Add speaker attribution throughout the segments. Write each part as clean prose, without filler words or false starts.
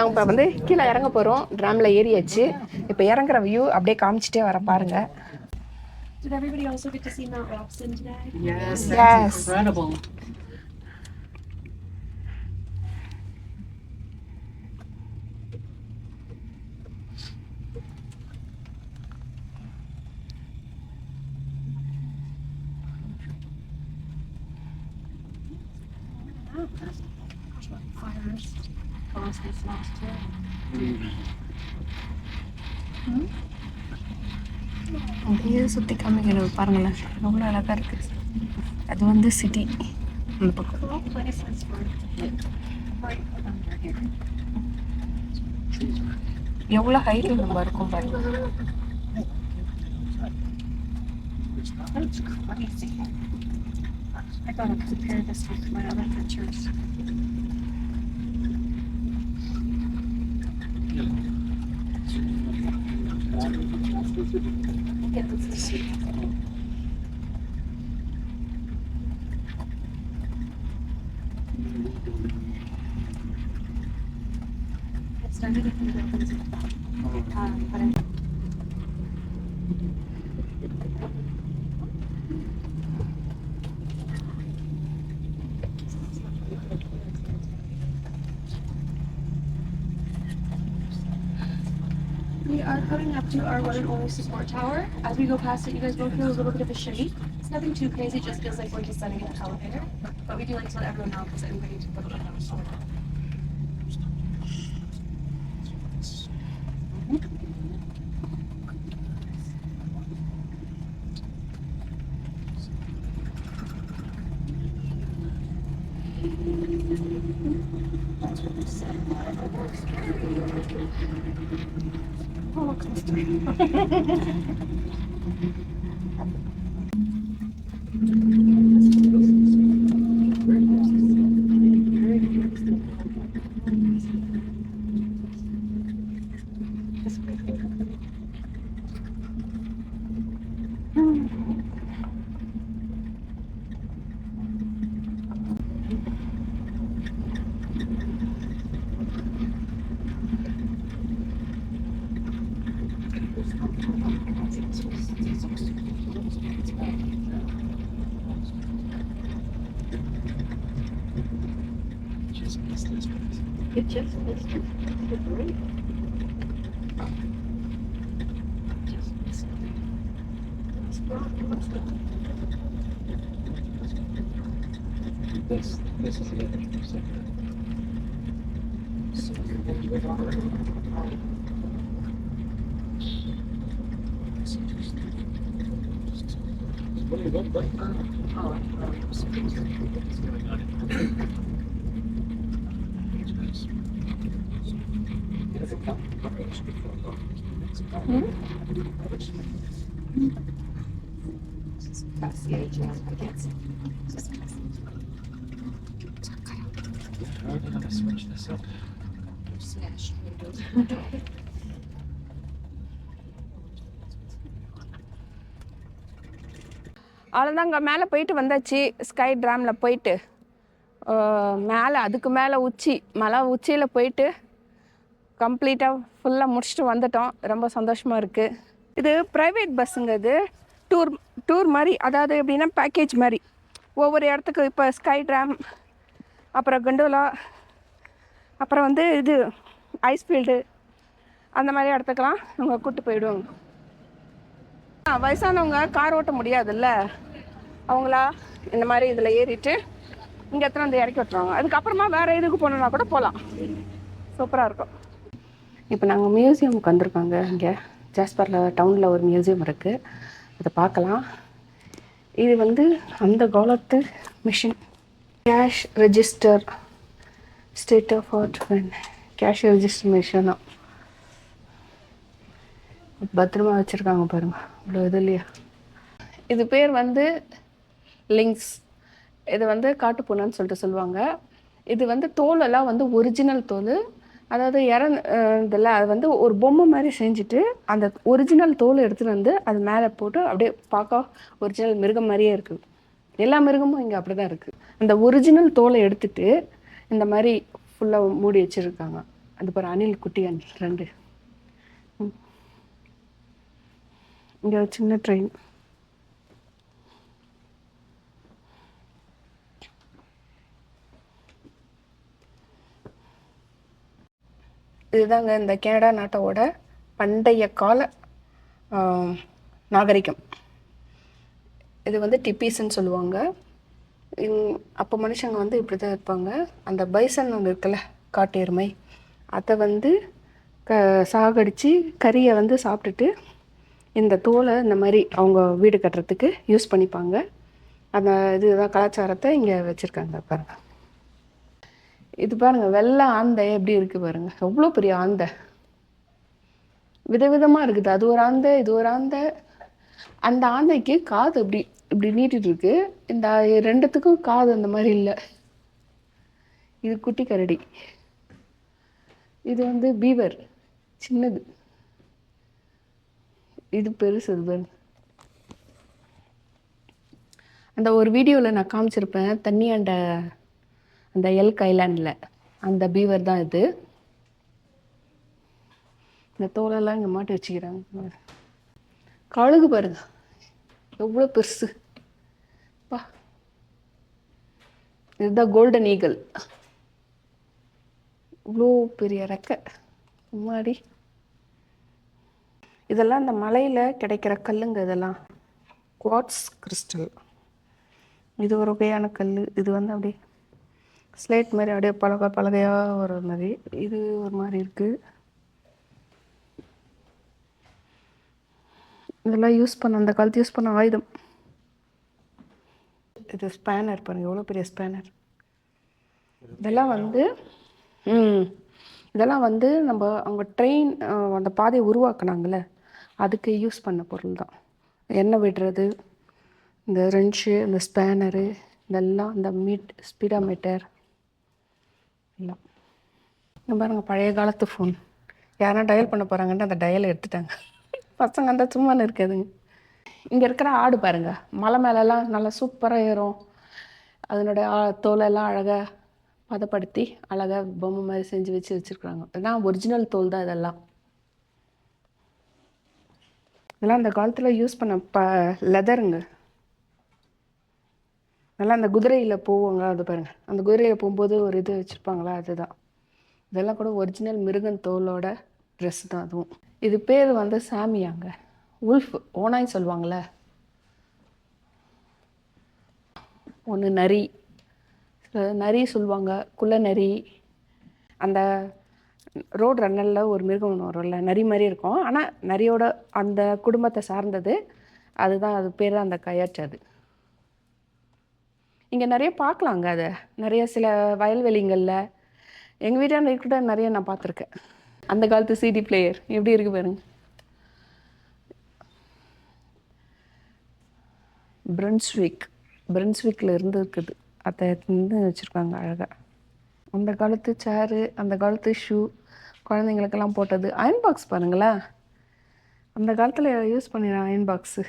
Speaker 1: நாங்கள் இப்போ வந்து கீழே இறங்க போகிறோம். ட்ராமில் ஏறியாச்சு. இப்போ இறங்குற வியூ அப்படியே காமிச்சிட்டே வர பாருங்க.
Speaker 2: Did everybody also get to see Mount Robson today?
Speaker 3: Yes, that's incredible.
Speaker 2: Fires caused this last year.
Speaker 1: அப்படியே சுற்றி காமிக்கணும் பாருங்களேன், எவ்வளோ அழகாக இருக்குது. அது வந்து சிட்டி அந்த பக்கம். எவ்வளோ ஹைட்டில் நம்ம இருக்கோம் பாருங்க.
Speaker 2: That's crazy. I gotta compare this with my other pictures. Yeah, that's the sea. It started at the buildings, but I We are coming up to our one and only support tower. As we go past it, you guys will feel a little bit of a shake. It's nothing too crazy, it just feels like we're descending in an elevator. But we do like to let everyone know because everybody needs a little bit of support. Roller coaster. It just missed it.
Speaker 4: This is the other so you're going to go over. What do you look like? Switch this up.
Speaker 1: அவ்வளோதாங்க, மேலே போயிட்டு வந்தாச்சு. Sky ட்ராமில் போயிட்டு மேலே அதுக்கு மேலே மலை உச்சியில் போயிட்டு கம்ப்ளீட்டாக ஃபுல்லாக முடிச்சுட்டு வந்துட்டோம். ரொம்ப சந்தோஷமாக இருக்குது. இது ப்ரைவேட் பஸ்ஸுங்க. இது டூர் மாதிரி, அதாவது எப்படின்னா பேக்கேஜ் மாதிரி. ஒவ்வொரு இடத்துக்கு இப்போ ஸ்கை ட்ராம், அப்புறம் கண்டோலா, அப்புறம் வந்து இது ஐஸ்ஃபீல்டு, அந்த மாதிரி இடத்துக்கெல்லாம் அவங்க கூப்பிட்டு போயிடுவாங்க. வயசானவங்க கார் ஓட்ட முடியாதுல்ல, அவங்களா இந்த மாதிரி இதில் ஏறிட்டு இங்கே எத்தனை வந்து இறக்கி விட்டுருவாங்க. அதுக்கப்புறமா வேறு இதுக்கு போகணுன்னா கூட போகலாம். சூப்பராக இருக்கும். இப்போ நாங்கள் மியூசியமுக்கு வந்திருக்காங்க. இங்கே ஜாஸ்பரில் டவுனில் ஒரு மியூசியம் இருக்குது, அதை பார்க்கலாம். இது வந்து அந்த காலத்து machine. Cash register, state of art cash register machine தான். பத்திரமா வச்சுருக்காங்க பாருங்க, இவ்வளோ இது இல்லையா. இது பேர் வந்து லிங்க்ஸ். இது வந்து காட்டுப்பூனைன்னு சொல்லிட்டு சொல்லுவாங்க. இது வந்து தோலெல்லாம் வந்து ஒரிஜினல் தோல், அதாவது இதில் அது வந்து ஒரு பொம்மை மாதிரி செஞ்சுட்டு அந்த ஒரிஜினல் தோல் எடுத்துகிட்டு வந்து அது மேலே போட்டு அப்படியே பார்க்க ஒரிஜினல் மிருகம் மாதிரியே இருக்குது. எல்லா மிருகமும் இங்கே அப்படி தான் இருக்குது. அந்த ஒரிஜினல் தோலை எடுத்துகிட்டு இந்த மாதிரி ஃபுல்லாக மூடி வச்சுருக்காங்க. அது பாரு அணில் குட்டி அணில் 2. இங்கே ஒரு சின்ன ட்ரெயின். இதுதாங்க இந்த கனடா நாட்டோட பண்டைய கால நாகரிகம். இது வந்து டிப்பீஸ்ன்னு சொல்லுவாங்க. அப்போ மனுஷங்க வந்து இப்படி தான் இருப்பாங்க. அந்த பைசன் ஒன்று இருக்குல்ல, காட்டு எருமை, அதை வந்து சாகடித்து கறியை வந்து சாப்பிட்டுட்டு இந்த தோலை இந்த மாதிரி அவங்க வீடு கட்டுறதுக்கு யூஸ் பண்ணிப்பாங்க. அந்த இதுதான் கலாச்சாரத்தை இங்கே வச்சுருக்காங்க. பாருங்கள், இது பாருங்கள், வெள்ளை ஆந்தை எப்படி இருக்குது பாருங்கள், எவ்வளோ பெரிய ஆந்தை, விதவிதமாக இருக்குது. அது ஒரு ஆந்தை, இது ஒரு ஆந்தை. அந்த ஆந்தைக்கு காது இப்படி இப்படி நீட்டிட்டு இருக்கு. இந்த 2த்துக்கும் காது அந்த மாதிரி இல்லை. இது குட்டி கரடி, இது வந்து பீவர் சின்னது, இது பெருசு. இது அந்த ஒரு வீடியோவில் நான் காமிச்சிருப்பேன், தண்ணி அந்த எல்க் ஐலாண்டில் அந்த பீவர் தான் இது. இந்த தோலெல்லாம் இங்கே மாட்டி வச்சுக்கிறாங்க. கழுகு பாருங்க எவ்வளோ பெருசு பா. இதுதான் கோல்டன் ஈகிள், இவ்வளோ பெரிய ரெக்கை முன்னாடி. இதெல்லாம் இந்த மலையில் கிடைக்கிற கல்லுங்க. இதெல்லாம் குவார்ட்ஸ் கிறிஸ்டல். இது ஒரு வகையான கல். இது வந்து அப்படியே ஸ்லேட் மாதிரி அப்படியே பலகையாக ஒரு மாதிரி. இது ஒரு மாதிரி இருக்குது. இதெல்லாம் யூஸ் பண்ண, அந்த காலத்து யூஸ் பண்ண ஆயுதம். இது ஸ்பேனர் பாருங்கள், எவ்வளோ பெரிய ஸ்பேனர். இதெல்லாம் வந்து நம்ம அவங்க ட்ரெயின் அந்த பாதையை உருவாக்குனாங்கள்ல, அதுக்கு யூஸ் பண்ண பொருள் தான். எண்ணெய் விடுறது, இந்த ரென்ச்சு, இந்த ஸ்பேனரு, இதெல்லாம் இந்த ஸ்பீடாமீட்டர் எல்லாம். இங்கே பாருங்கள், பழைய காலத்து ஃபோன். யாரா டயல் பண்ண போகிறாங்கன்னு அந்த டயலை எடுத்துட்டாங்க. பசங்க அந்த சும்மான்னு இருக்காதுங்க. இங்கே இருக்கிற ஆடு பாருங்கள், மலை மேலெல்லாம் நல்லா சூப்பராக ஏறும். அதனுடைய தோலெல்லாம் அழகாக பதப்படுத்தி அழகாக பொம்மை மாதிரி செஞ்சு வச்சுருக்குறாங்க. இதெல்லாம் ஒரிஜினல் தோல் தான். இதெல்லாம் அந்த காலத்தில் யூஸ் பண்ண லெதருங்க. நல்லா அந்த குதிரையில் போவாங்க, அது பாருங்கள், அந்த குதிரையில் போகும்போது ஒரு இது வச்சுருப்பாங்களா, அதுதான். இதெல்லாம் கூட ஒரிஜினல் மிருகன் தோலோட ட்ரெஸ் தான் அதுவும். இது பேர் வந்து சாமியாங்க, உல்ஃப், ஓனாய் சொல்லுவாங்களே. ஒன்று நரி, நரி சொல்லுவாங்க, குள்ள நரி. அந்த ரோட் ரன்னரில் ஒரு மிருகம் ஒன்று வரும்ல, நரி மாதிரி இருக்கும். ஆனால் நரியோட அந்த குடும்பத்தை சார்ந்தது அதுதான். அது பேர் அந்த கயாச்சு. அது இங்கே நிறைய பார்க்கலாங்க. அதை நிறைய சில வயல்வெளிங்களில் எங்கள் வீட்டாண்ட கூட நிறைய நான் பார்த்துருக்கேன். அந்த காலத்து சிடி பிளேயர் எப்படி இருக்குது பாருங்க. பிரன்ஸ்விக்கில் இருந்து இருக்குது. அதை வந்து வச்சுருக்காங்க அழகாக. அந்த காலத்து சேரு, அந்த காலத்து ஷூ, குழந்தைங்களுக்கெல்லாம் போட்டது. அயன் பாக்ஸ் பாருங்களேன், அந்த காலத்தில் யூஸ் பண்ணிடுற அயன் பாக்ஸு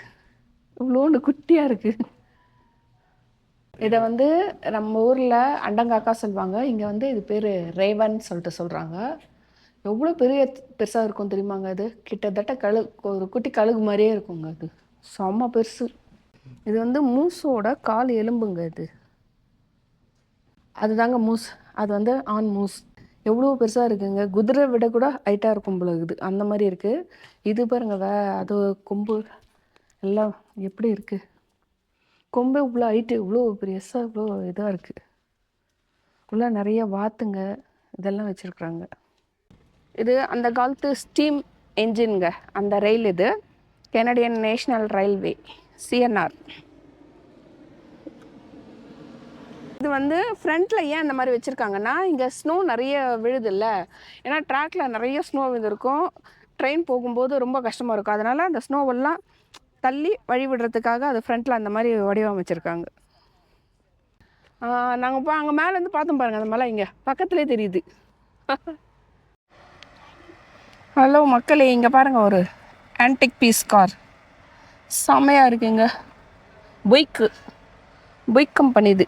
Speaker 1: இவ்வளோண்டு குட்டியாக இருக்குது. இதை வந்து நம்ம ஊரில் அண்டங்காக்கா சொல்லுவாங்க. இங்கே வந்து இது பேர் ரேவன் சொல்லிட்டு சொல்கிறாங்க. எவ்வளோ பெருசாக இருக்கும் தெரியுமாங்க. அது கிட்டத்தட்ட ஒரு குட்டி கழுகு மாதிரியே இருக்குங்க. அது செம்ம பெருசு. இது வந்து மூஸோட கால் எலும்புங்க. அதுதாங்க மூஸ். அது வந்து ஆண் மூஸ். எவ்வளோ பெருசாக இருக்குங்க. குதிரை விட கூட ஹைட்டாக இருக்கும் போல இருக்குது, அந்த மாதிரி இருக்குது. இது பாருங்க, அது கொம்பு எல்லாம் எப்படி இருக்குது. கொம்பு இவ்வளோ ஹைட்டு, இவ்வளோ பெருசாக, இவ்வளோ இதாக இருக்குது. உள்ள நிறைய வாத்துங்க இதெல்லாம் வச்சுருக்குறாங்க. இது அந்த காலத்து ஸ்டீம் என்ஜின்ங்க, அந்த ரயில். இது கெனடியன் நேஷ்னல் ரயில்வே, CNR. இது வந்து ஃப்ரண்ட்டில் ஏன் அந்த மாதிரி வச்சுருக்காங்கன்னா, இங்கே ஸ்னோ நிறைய விழுதில்ல. ஏன்னா ட்ராக்கில் நிறைய ஸ்னோ விழுந்திருக்கும். ட்ரெயின் போகும்போது ரொம்ப கஷ்டமாக இருக்கும். அதனால் அந்த ஸ்னோவெல்லாம் தள்ளி வழி விடுறதுக்காக அது ஃப்ரண்ட்டில் அந்த மாதிரி வடிவமைச்சிருக்காங்க. நாங்கள் அங்கே மேலேருந்து பார்த்தோம் பாருங்கள், அந்த மலை இங்கே பக்கத்துலேயே தெரியுது. ஹலோ மக்களே, இங்கே பாருங்கள், ஒரு ஆன்டிக் பீஸ் கார் செம்மையாக இருக்குங்க. புய்க் கம்பெனி இது.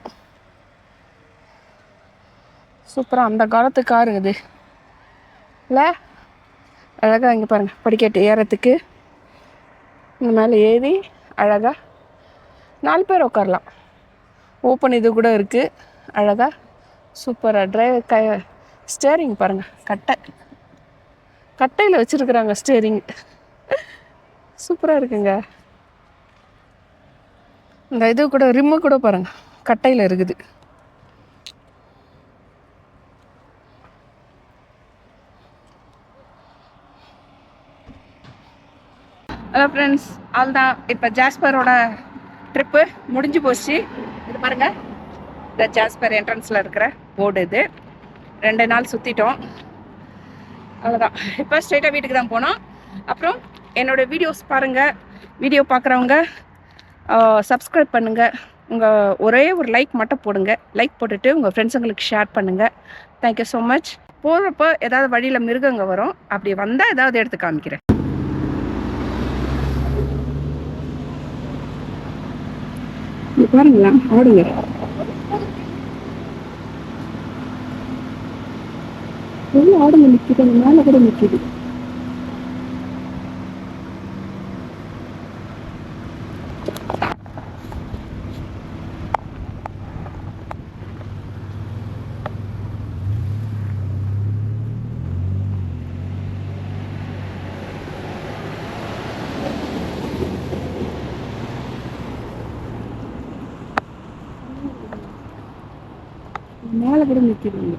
Speaker 1: சூப்பராக அந்த காலத்து காருங்க இது. இல்லை அழகாக இங்கே பாருங்கள் படிக்கட்டு ஏறத்துக்கு இந்த மேலே ஏறி அழகாக 4 பேர் உட்காரலாம். ஓப்பன் இது கூட இருக்குது அழகாக சூப்பராக ஸ்டேரிங் பாருங்கள் கட்டையில் வச்சுருக்குறாங்க ஸ்டேரிங். சூப்பராக இருக்குங்க. இந்த இது கூட ரிம்மு கூட பாருங்கள் கட்டையில் இருக்குது. ஹலோ ஃப்ரெண்ட்ஸ், அதுதான் இப்போ ஜாஸ்பரோட ட்ரிப்பு முடிஞ்சு போச்சு. இது பாருங்கள், இந்த ஜாஸ்பர் என்ட்ரன்ஸில் இருக்கிற போர்டு இது. 2 நாள் சுற்றிட்டோம், அவ்வளோதான். இப்போ ஸ்ட்ரெயிட்டாக வீட்டுக்கு தான் போனோம். அப்புறம் என்னோடய வீடியோஸ் பாருங்கள். வீடியோ பார்க்குறவங்க சப்ஸ்கிரைப் பண்ணுங்கள். உங்கள் ஒரே ஒரு லைக் மட்டும் போடுங்க. லைக் போட்டுட்டு உங்கள் ஃப்ரெண்ட்ஸுங்களுக்கு ஷேர் பண்ணுங்கள். Thank you so much. போகிறப்போ ஏதாவது வழியில் மிருகங்க வரும், அப்படி வந்தால் ஏதாவது எடுத்து காமிக்கிறேன். பாருங்களா ஆடுங்க. எவ்வளோ ஆடுங்க நிற்கிது, அந்த மேலே கூட நிற்கிது. மேலே கூட நிற்கிதுங்க.